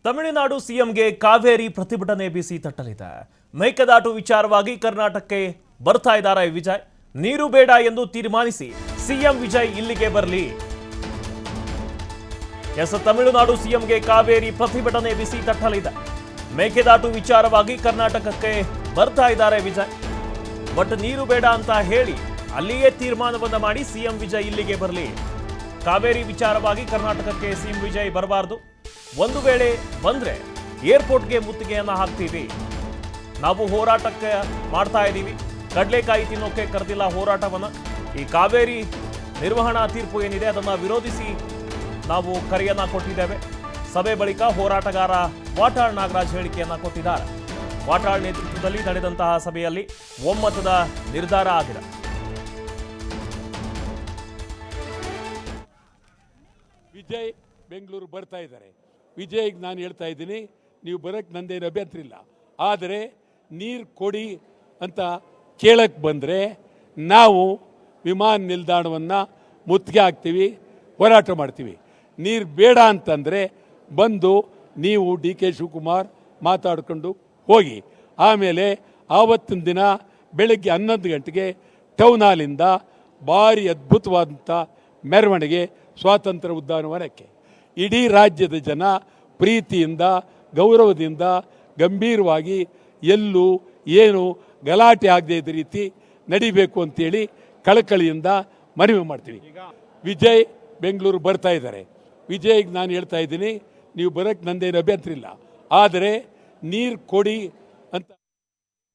ತಮಿಳುನಾಡು ಸಿಎಂಗೆ ಕಾವೇರಿ ಪ್ರತಿಭಟನೆ ಬಿಸಿ ತಟ್ಟಲಿದೆ. ಮೇಕೆದಾಟು ವಿಚಾರವಾಗಿ ಕರ್ನಾಟಕಕ್ಕೆ ಬರ್ತಾ ಇದ್ದಾರೆ ವಿಜಯ್. ನೀರು ಬೇಡ ಎಂದು ತೀರ್ಮಾನಿಸಿ ಸಿಎಂ ವಿಜಯ್ ಇಲ್ಲಿಗೆ ಬರಲಿ. ತಮಿಳುನಾಡು ಸಿಎಂಗೆ ಕಾವೇರಿ ಪ್ರತಿಭಟನೆ ಬಿಸಿ ತಟ್ಟಲಿದೆ. ಮೇಕೆದಾಟು ವಿಚಾರವಾಗಿ ಕರ್ನಾಟಕಕ್ಕೆ ಬರ್ತಾ ಇದ್ದಾರೆ ವಿಜಯ್. ಬಟ್ ನೀರು ಬೇಡ ಅಂತ ಹೇಳಿ ಅಲ್ಲಿಯೇ ತೀರ್ಮಾನವನ್ನ ಮಾಡಿ ಸಿಎಂ ವಿಜಯ್ ಇಲ್ಲಿಗೆ ಬರಲಿ. ಕಾವೇರಿ ವಿಚಾರವಾಗಿ ಕರ್ನಾಟಕಕ್ಕೆ ಸಿಎಂ ವಿಜಯ್ ಬರಬಾರದು. ಒಂದು ವೇಳೆ ಬಂದ್ರೆ ಏರ್ಪೋರ್ಟ್ಗೆ ಮುತ್ತಿಗೆಯನ್ನ ಹಾಕ್ತೀವಿ. ನಾವು ಹೋರಾಟಕ್ಕೆ ಮಾಡ್ತಾ ಇದ್ದೀವಿ. ಕಡಲೆಕಾಯಿ ತಿನ್ನೋಕೆ ಕರೆದಿಲ್ಲ ಹೋರಾಟವನ್ನ. ಈ ಕಾವೇರಿ ನಿರ್ವಹಣಾ ತೀರ್ಪು ಏನಿದೆ ಅದನ್ನ ವಿರೋಧಿಸಿ ನಾವು ಕರೆಯನ್ನ ಕೊಟ್ಟಿದ್ದೇವೆ. ಸಭೆ ಬಳಿಕ ಹೋರಾಟಗಾರ ವಾಟಾಳ್ ನಾಗರಾಜ್ ಹೇಳಿಕೆಯನ್ನ ಕೊಟ್ಟಿದ್ದಾರೆ. ವಾಟಾಳ್ ನೇತೃತ್ವದಲ್ಲಿ ನಡೆದಂತಹ ಸಭೆಯಲ್ಲಿ ಒಮ್ಮತದ ನಿರ್ಧಾರ ಆಗಿದೆ. ವಿಜಯ್ ಬೆಂಗಳೂರು ಬರ್ತಾ ಇದ್ದಾರೆ. ವಿಜಯ್ಗೆ ನಾನು ಹೇಳ್ತಾ ಇದ್ದೀನಿ, ನೀವು ಬರೋಕ್ಕೆ ನಂದೇನು ಅಭ್ಯಂತರ ಇಲ್ಲ. ಆದರೆ ನೀರು ಕೊಡಿ ಅಂತ ಕೇಳಕ್ಕೆ ಬಂದರೆ ನಾವು ವಿಮಾನ ನಿಲ್ದಾಣವನ್ನು ಮುತ್ತಿಗೆ ಹಾಕ್ತೀವಿ, ಹೋರಾಟ ಮಾಡ್ತೀವಿ. ನೀರು ಬೇಡ ಅಂತಂದರೆ ಬಂದು ನೀವು ಡಿ ಕೆ ಶಿವಕುಮಾರ್ ಮಾತಾಡ್ಕೊಂಡು ಹೋಗಿ. ಆಮೇಲೆ ಆವತ್ತಿನ ದಿನ ಬೆಳಗ್ಗೆ 11 ಗಂಟೆಗೆ ಟೌನ್ ಹಾಲಿಂದ ಭಾರಿ ಅದ್ಭುತವಾದಂಥ ಮೆರವಣಿಗೆ ಸ್ವಾತಂತ್ರ್ಯ ಉದ್ಯಾನವನಕ್ಕೆ ಇಡೀ ರಾಜ್ಯದ ಜನ ಪ್ರೀತಿಯಿಂದ ಗೌರವದಿಂದ ಗಂಭೀರವಾಗಿ ಎಲ್ಲೂ ಏನು ಗಲಾಟೆ ಆಗದೆ ಇದ್ದ ರೀತಿ ನಡಿಬೇಕು ಅಂತೇಳಿ ಕಳಕಳಿಯಿಂದ ಮನವಿ ಮಾಡ್ತೀವಿ. ವಿಜಯ್ ಬೆಂಗಳೂರು ಬರ್ತಾ ಇದ್ದಾರೆ. ವಿಜಯ್ಗೆ ನಾನು ಹೇಳ್ತಾ ಇದ್ದೀನಿ, ನೀವು ಬರೋಕ್ಕೆ ನಂದೇನು ಅಭ್ಯಂತರ ಇಲ್ಲ. ಆದರೆ ನೀರು ಕೊಡಿ